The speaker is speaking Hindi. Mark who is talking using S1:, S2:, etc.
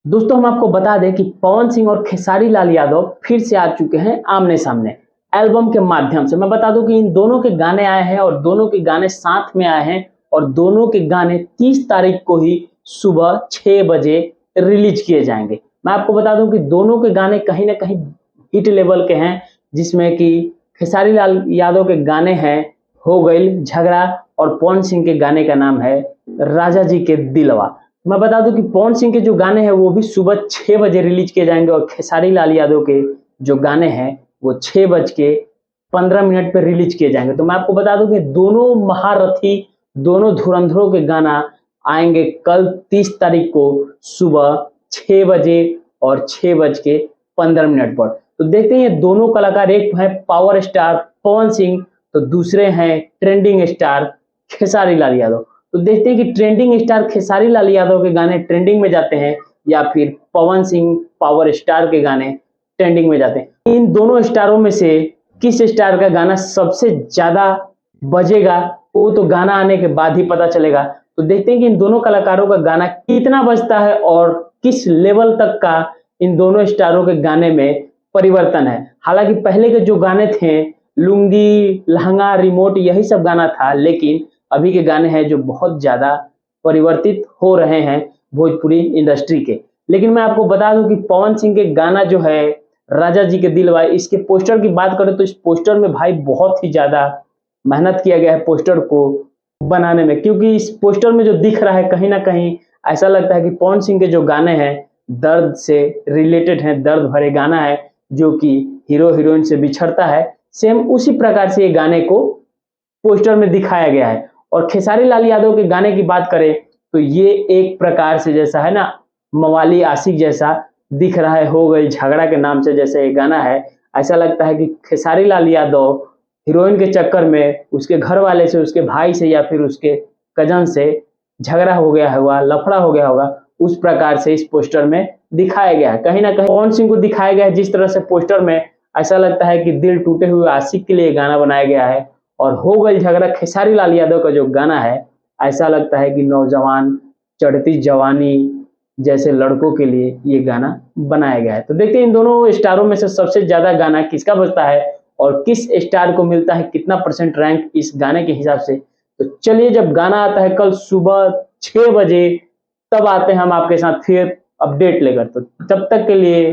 S1: दोस्तों हम आपको बता दें कि पवन सिंह और खेसारी लाल यादव फिर से आ चुके हैं आमने सामने एल्बम के माध्यम से। मैं बता दूं कि इन दोनों के गाने आए हैं और दोनों के गाने साथ में आए हैं और दोनों के गाने 30 तारीख को ही सुबह 6 बजे रिलीज किए जाएंगे। मैं आपको बता दूं कि दोनों के गाने कहीं ना कहीं हिट लेवल के हैं, जिसमें कि खेसारी लाल यादव के गाने हैं हो गई झगड़ा और पवन सिंह के गाने का नाम है राजा जी के दिलवा। मैं बता दूं कि पवन सिंह के जो गाने हैं वो भी सुबह 6 बजे रिलीज किए जाएंगे और खेसारी लाल यादव के जो गाने हैं वो 6 बज के 15 मिनट पर रिलीज किए जाएंगे। तो मैं आपको बता दूं कि दोनों महारथी, दोनों धुरंधरों के गाना आएंगे कल 30 तारीख को सुबह 6 बजे और 6 बज के 15 मिनट पर। तो देखते हैं ये दोनों कलाकार, एक है पावर स्टार पवन सिंह तो दूसरे हैं ट्रेंडिंग स्टार खेसारी लाल यादव। तो देखते हैं कि ट्रेंडिंग स्टार खेसारी लाल यादव के गाने ट्रेंडिंग में जाते हैं या फिर पवन सिंह पावर स्टार के गाने ट्रेंडिंग में जाते हैं। इन दोनों स्टारों में से किस स्टार का गाना सबसे ज्यादा बजेगा वो तो गाना आने के बाद ही पता चलेगा। तो देखते हैं कि इन दोनों कलाकारों का गाना कितना बजता है और किस लेवल तक का इन दोनों स्टारों के गाने में परिवर्तन है। हालांकि पहले के जो गाने थे लुंगी लहंगा रिमोट यही सब गाना था, लेकिन अभी के गाने हैं जो बहुत ज्यादा परिवर्तित हो रहे हैं भोजपुरी इंडस्ट्री के। लेकिन मैं आपको बता दूं कि पवन सिंह के गाना जो है राजा जी के दिलवा, इसके पोस्टर की बात करें तो इस पोस्टर में भाई बहुत ही ज्यादा मेहनत किया गया है पोस्टर को बनाने में, क्योंकि इस पोस्टर में जो दिख रहा है कहीं ना कहीं ऐसा लगता है कि पवन सिंह के जो गाने हैं दर्द से रिलेटेड हैं, दर्द भरे गाना है जो कि हीरो हीरोइन से बिछड़ता है। सेम उसी प्रकार से ये गाने को पोस्टर में दिखाया गया है। और खेसारी लाल यादव के गाने की बात करें तो ये एक प्रकार से जैसा है ना मवाली आशिक जैसा दिख रहा है, हो गई झगड़ा के नाम से जैसे ये गाना है। ऐसा लगता है कि खेसारी लाल यादव हीरोइन के चक्कर में उसके घर वाले से, उसके भाई से या फिर उसके कजन से झगड़ा हो गया होगा, लफड़ा हो गया होगा, उस प्रकार से इस पोस्टर में दिखाया गया है। कहीं ना कहीं पवन सिंह को दिखाया गया है जिस तरह से पोस्टर में, ऐसा लगता है कि दिल टूटे हुए आशिक के लिए गाना बनाया गया है। और हो गई झगड़ा खेसारी लाल यादव का जो गाना है ऐसा लगता है कि नौजवान चढ़ती जवानी जैसे लड़कों के लिए ये गाना बनाया गया है। तो देखते हैं इन दोनों स्टारों में से सबसे ज्यादा गाना किसका बजता है और किस स्टार को मिलता है कितना परसेंट रैंक इस गाने के हिसाब से। तो चलिए जब गाना आता है कल सुबह 6 बजे तब आते हैं हम आपके साथ फिर अपडेट लेकर। तो तब तक के लिए